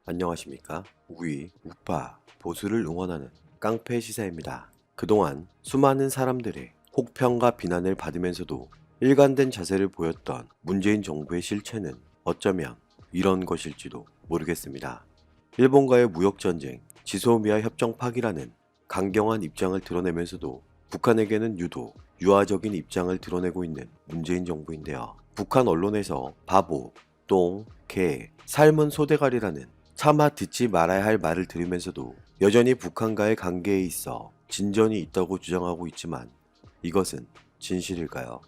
안녕하십니까? 우위, 우파, 보수를 응원하는 깡패 시사입니다. 그동안 수많은 사람들의 혹평과 비난을 받으면서도 일관된 자세를 보였던 문재인 정부의 실체는 어쩌면 이런 것일지도 모르겠습니다. 일본과의 무역전쟁, 지소미아 협정 파기라는 강경한 입장을 드러내면서도 북한에게는 유독 유화적인 입장을 드러내고 있는 문재인 정부인데요. 북한 언론에서 바보, 똥, 개, 삶은 소대가리라는 차마 듣지 말아야 할 말을 들으면서도 여전히 북한과의 관계에 있어 진전이 있다고 주장하고 있지만 이것은 진실일까요?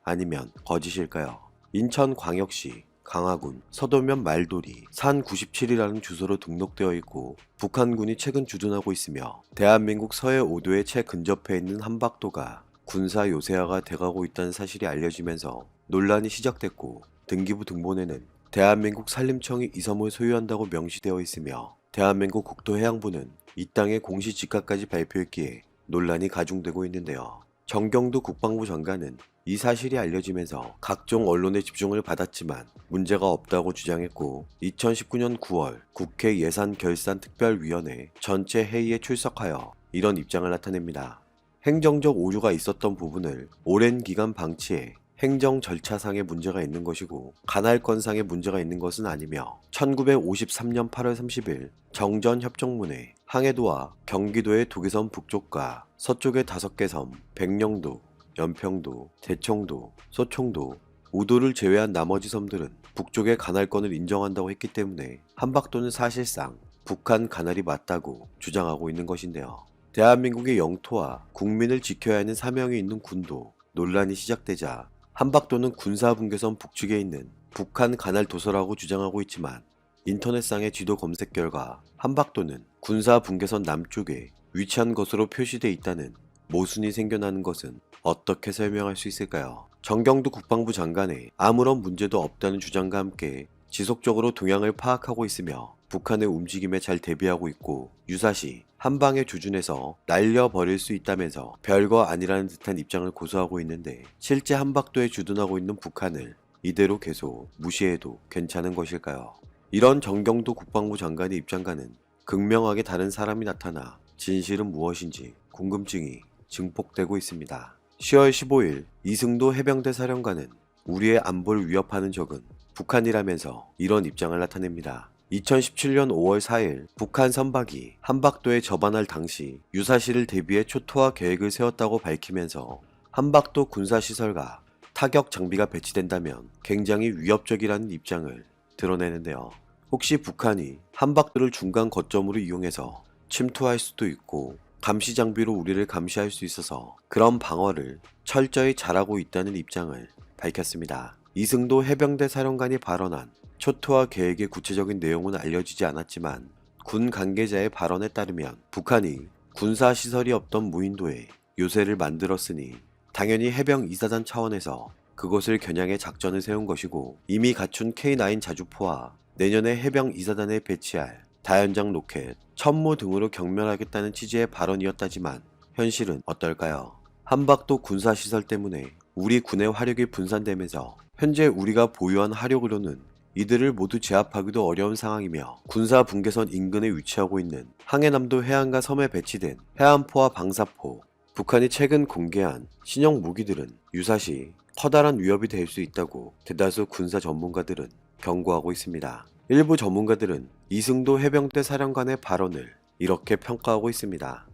아니면 거짓일까요? 인천광역시 강화군 서도면 말돌이 산 97이라는 주소로 등록되어 있고 북한군이 최근 주둔하고 있으며 대한민국 서해 5도에 채 근접해 있는 한박도가 군사 요새화가 돼가고 있다는 사실이 알려지면서 논란이 시작됐고 등기부 등본에는 대한민국 산림청이 이 섬을 소유한다고 명시되어 있으며 대한민국 국토해양부는 이 땅의 공시 지가까지 발표했기에 논란이 가중되고 있는데요. 정경두 국방부 장관은 이 사실이 알려지면서 각종 언론의 집중을 받았지만 문제가 없다고 주장했고 2019년 9월 국회 예산결산특별위원회 전체 회의에 출석하여 이런 입장을 나타냅니다. 행정적 오류가 있었던 부분을 오랜 기간 방치해 행정 절차상의 문제가 있는 것이고 간할권상의 문제가 있는 것은 아니며 1953년 8월 30일 정전협정문에 항해도와 경기도의 도계섬 북쪽과 서쪽의 5개 섬, 백령도, 연평도, 대청도, 소총도, 우도를 제외한 나머지 섬들은 북쪽의 간할권을 인정한다고 했기 때문에 한박도는 사실상 북한 간할이 맞다고 주장하고 있는 것인데요. 대한민국의 영토와 국민을 지켜야 하는 사명이 있는 군도 논란이 시작되자 한박도는 군사분계선 북측에 있는 북한 간할 도서라고 주장하고 있지만 인터넷상의 지도 검색 결과 한박도는 군사분계선 남쪽에 위치한 것으로 표시돼 있다는 모순이 생겨나는 것은 어떻게 설명할 수 있을까요? 정경두 국방부 장관의 아무런 문제도 없다는 주장과 함께 지속적으로 동향을 파악하고 있으며 북한의 움직임에 잘 대비하고 있고 유사시 한방에 주둔해서 날려버릴 수 있다면서 별거 아니라는 듯한 입장을 고수하고 있는데 실제 한박도에 주둔하고 있는 북한을 이대로 계속 무시해도 괜찮은 것일까요? 이런 정경도 국방부 장관의 입장과는 극명하게 다른 사람이 나타나 진실은 무엇인지 궁금증이 증폭되고 있습니다. 10월 15일 이승도 해병대 사령관은 우리의 안보를 위협하는 적은 북한이라면서 이런 입장을 나타냅니다. 2017년 5월 4일 북한 선박이 한박도에 접안할 당시 유사시를 대비해 초토화 계획을 세웠다고 밝히면서 한박도 군사시설과 타격 장비가 배치된다면 굉장히 위협적이라는 입장을 드러내는데요. 혹시 북한이 한박도를 중간 거점으로 이용해서 침투할 수도 있고 감시 장비로 우리를 감시할 수 있어서 그런 방어를 철저히 잘하고 있다는 입장을 밝혔습니다. 이승도 해병대 사령관이 발언한 초토화 계획의 구체적인 내용은 알려지지 않았지만 군 관계자의 발언에 따르면 북한이 군사시설이 없던 무인도에 요새를 만들었으니 당연히 해병 2사단 차원에서 그것을 겨냥해 작전을 세운 것이고 이미 갖춘 K9 자주포와 내년에 해병 2사단에 배치할 다연장 로켓, 천무 등으로 경멸하겠다는 취지의 발언이었다지만 현실은 어떨까요? 한박도 군사시설 때문에 우리 군의 화력이 분산되면서 현재 우리가 보유한 화력으로는 이들을 모두 제압하기도 어려운 상황이며 군사 분계선 인근에 위치하고 있는 항해남도 해안가 섬에 배치된 해안포와 방사포, 북한이 최근 공개한 신형 무기들은 유사시 커다란 위협이 될 수 있다고 대다수 군사 전문가들은 경고하고 있습니다. 일부 전문가들은 이승도 해병대 사령관의 발언을 이렇게 평가하고 있습니다.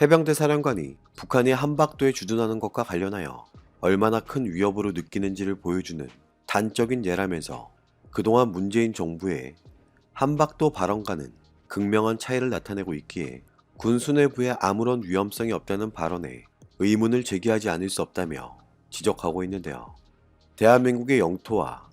해병대 사령관이 북한이 한박도에 주둔하는 것과 관련하여 얼마나 큰 위협으로 느끼는지를 보여주는 단적인 예라면서 그동안 문재인 정부의 한박도 발언과는 극명한 차이를 나타내고 있기에 군 수뇌부에 아무런 위험성이 없다는 발언에 의문을 제기하지 않을 수 없다며 지적하고 있는데요. 대한민국의 영토와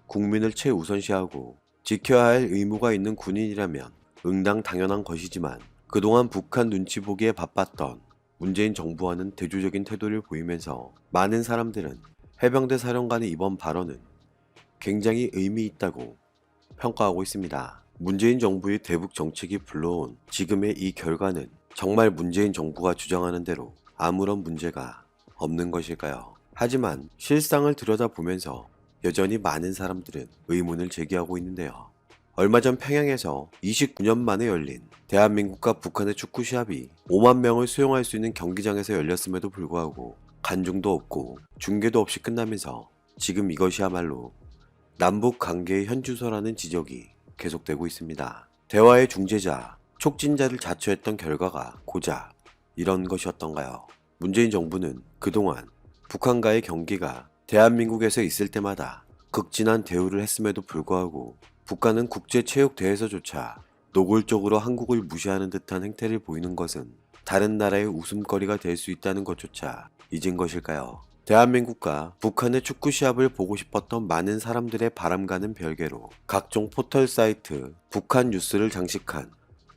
국민을 최우선시하고 지켜야 할 의무가 있는 군인이라면 응당 당연한 것이지만 그동안 북한 눈치 보기에 바빴던 문재인 정부와는 대조적인 태도를 보이면서 많은 사람들은 해병대 사령관의 이번 발언은 굉장히 의미 있다고 평가하고 있습니다. 문재인 정부의 대북 정책이 불러온 지금의 이 결과는 정말 문재인 정부가 주장하는 대로 아무런 문제가 없는 것일까요? 하지만 실상을 들여다보면서 여전히 많은 사람들은 의문을 제기하고 있는데요. 얼마 전 평양에서 29년 만에 열린 대한민국과 북한의 축구 시합이 5만 명을 수용할 수 있는 경기장에서 열렸음에도 불구하고 관중도 없고 중계도 없이 끝나면서 지금 이것이야말로 남북 관계의 현주소라는 지적이 계속되고 있습니다. 대화의 중재자, 촉진자를 자처했던 결과가 고작 이런 것이었던가요? 문재인 정부는 그동안 북한과의 경기가 대한민국에서 있을 때마다 극진한 대우를 했음에도 불구하고 북한은 국제체육대회에서조차 노골적으로 한국을 무시하는 듯한 행태를 보이는 것은 다른 나라의 웃음거리가 될 수 있다는 것조차 잊은 것일까요? 대한민국과 북한의 축구 시합을 보고 싶었던 많은 사람들의 바람과는 별개로 각종 포털 사이트 북한 뉴스를 장식한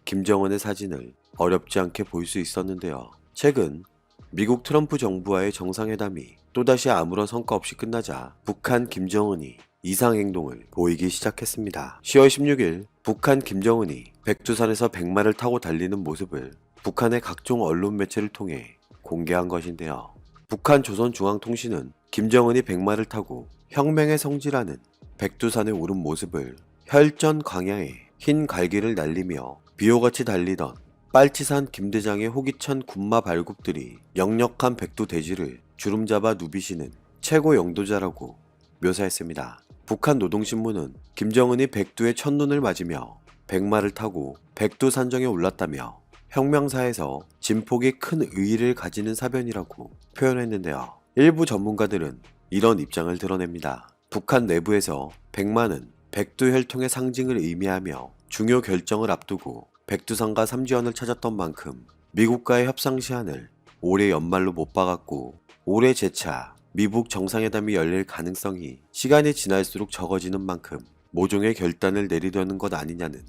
김정은의 사진을 어렵지 않게 볼 수 있었는데요. 최근 미국 트럼프 정부와의 정상회담이 또다시 아무런 성과 없이 끝나자 북한 김정은이 이상행동을 보이기 시작했습니다. 10월 16일 북한 김정은이 백두산에서 백마를 타고 달리는 모습을 북한의 각종 언론 매체를 통해 공개한 것인데요. 북한 조선중앙통신은 김정은이 백마를 타고 혁명의 성지라는 백두산에 오른 모습을 혈전 광야에 흰 갈기를 날리며 비호같이 달리던 빨치산 김대장의 호기천 군마 발굽들이 역력한 백두 대지를 주름잡아 누비시는 최고 영도자라고 묘사했습니다. 북한 노동신문은 김정은이 백두의 첫눈을 맞으며 백마를 타고 백두산정에 올랐다며 혁명사에서 진폭이 큰 의의를 가지는 사변이라고 표현했는데요. 일부 전문가들은 이런 입장을 드러냅니다. 북한 내부에서 백마는 백두혈통의 상징을 의미하며 중요 결정을 앞두고 백두산과 삼지연을 찾았던 만큼 미국과의 협상 시한을 올해 연말로 못 박았고 올해 재차 미북 정상회담이 열릴 가능성이 시간이 지날수록 적어지는 만큼 모종의 결단을 내리려는 것 아니냐는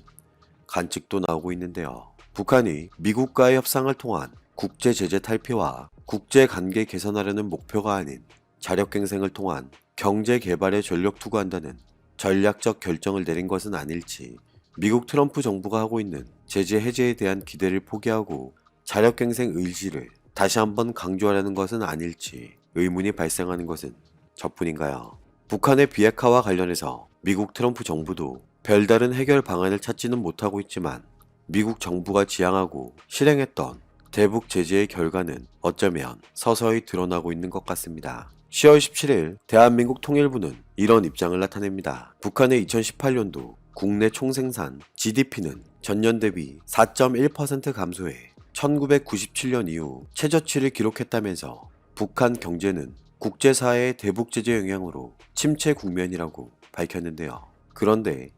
관측도 나오고 있는데요. 북한이 미국과의 협상을 통한 국제제재 탈피와 국제관계 개선하려는 목표가 아닌 자력갱생을 통한 경제개발에 전력 투구한다는 전략적 결정을 내린 것은 아닐지, 미국 트럼프 정부가 하고 있는 제재 해제에 대한 기대를 포기하고 자력갱생 의지를 다시 한번 강조하려는 것은 아닐지 의문이 발생하는 것은 저뿐인가요? 북한의 비핵화와 관련해서 미국 트럼프 정부도 별다른 해결 방안을 찾지는 못하고 있지만 미국 정부가 지향하고 실행했던 대북 제재의 결과는 어쩌면 서서히 드러나고 있는 것 같습니다. 10월 17일 대한민국 통일부는 이런 입장을 나타냅니다. 북한의 2018년도 국내 총생산 GDP는 전년 대비 4.1% 감소해 1997년 이후 최저치를 기록했다면서 북한 경제는 국제사회의 대북 제재 영향으로 침체 국면이라고 밝혔는데요. 그런데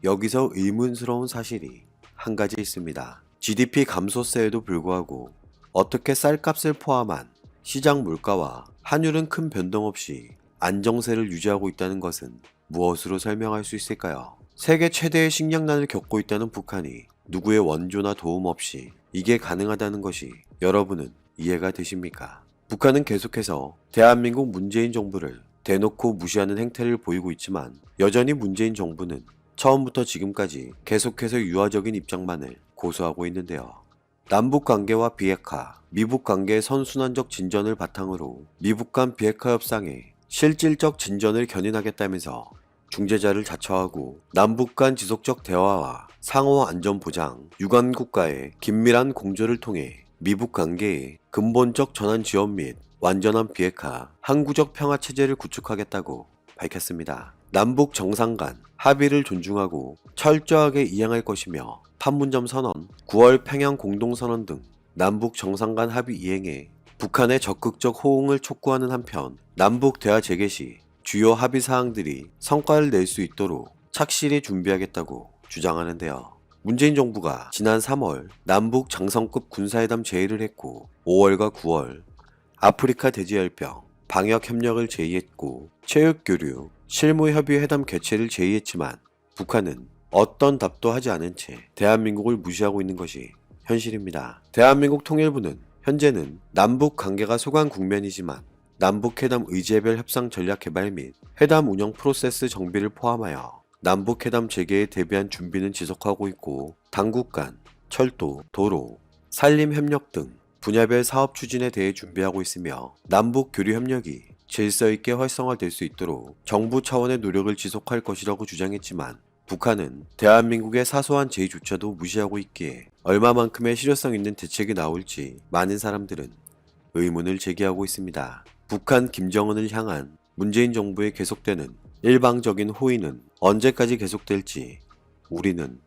여기서 의문스러운 사실이 한 가지 있습니다. GDP 감소세에도 불구하고 어떻게 쌀값을 포함한 시장 물가와 환율은 큰 변동 없이 안정세를 유지하고 있다는 것은 무엇으로 설명할 수 있을까요? 세계 최대의 식량난을 겪고 있다는 북한이 누구의 원조나 도움 없이 이게 가능하다는 것이 여러분은 이해가 되십니까? 북한은 계속해서 대한민국 문재인 정부를 대놓고 무시하는 행태를 보이고 있지만 여전히 문재인 정부는 처음부터 지금까지 계속해서 유화적인 입장만을 고수하고 있는데요. 남북 관계와 비핵화, 미북 관계의 선순환적 진전을 바탕으로 미북 간 비핵화 협상에 실질적 진전을 견인하겠다면서 중재자를 자처하고 남북 간 지속적 대화와 상호 안전 보장, 유관국과의 긴밀한 공조를 통해 미북 관계의 근본적 전환 지원 및 완전한 비핵화, 항구적 평화 체제를 구축하겠다고 밝혔습니다. 남북 정상 간 합의를 존중하고 철저하게 이행할 것이며 판문점 선언, 9월 평양 공동선언 등 남북 정상 간 합의 이행에 북한의 적극적 호응을 촉구하는 한편 남북 대화 재개 시 주요 합의 사항들이 성과를 낼 수 있도록 착실히 준비하겠다고 주장하는데요. 문재인 정부가 지난 3월 남북 장성급 군사회담 제의를 했고 5월과 9월 아프리카 돼지열병 방역 협력을 제의했고 체육교류, 실무협의 회담 개최를 제의했지만 북한은 어떤 답도 하지 않은 채 대한민국을 무시하고 있는 것이 현실입니다. 대한민국 통일부는 현재는 남북 관계가 소강 국면이지만 남북회담 의제별 협상 전략 개발 및 회담 운영 프로세스 정비를 포함하여 남북회담 재개에 대비한 준비는 지속하고 있고 당국 간 철도, 도로, 산림협력 등 분야별 사업 추진에 대해 준비하고 있으며 남북 교류 협력이 질서 있게 활성화될 수 있도록 정부 차원의 노력을 지속할 것이라고 주장했지만 북한은 대한민국의 사소한 제의조차도 무시하고 있기에 얼마만큼의 실효성 있는 대책이 나올지 많은 사람들은 의문을 제기하고 있습니다. 북한 김정은을 향한 문재인 정부의 계속되는 일방적인 호의는 언제까지 계속될지 우리는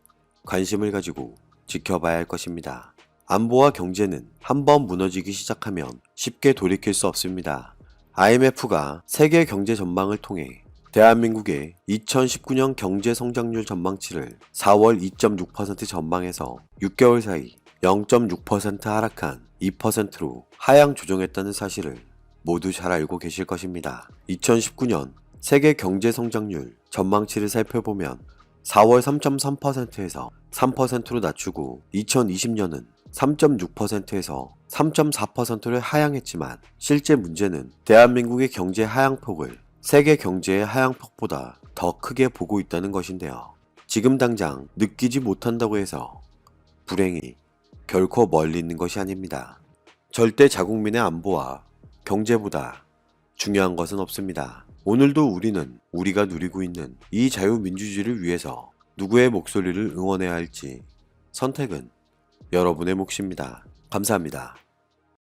관심을 가지고 지켜봐야 할 것입니다. 안보와 경제는 한번 무너지기 시작하면 쉽게 돌이킬 수 없습니다. IMF가 세계 경제 전망을 통해 대한민국의 2019년 경제 성장률 전망치를 4월 2.6% 전망에서 6개월 사이 0.6% 하락한 2%로 하향 조정했다는 사실을 모두 잘 알고 계실 것입니다. 2019년 세계 경제 성장률 전망치를 살펴보면 4월 3.3%에서 3%로 낮추고 2020년은 3.6%에서 3.4%를 하향했지만 실제 문제는 대한민국의 경제 하향폭을 세계 경제의 하향폭보다 더 크게 보고 있다는 것인데요. 지금 당장 느끼지 못한다고 해서 불행이 결코 멀리 있는 것이 아닙니다. 절대 자국민의 안보와 경제보다 중요한 것은 없습니다. 오늘도 우리는 우리가 누리고 있는 이 자유민주주의를 위해서 누구의 목소리를 응원해야 할지 선택은 여러분의 몫입니다. 감사합니다.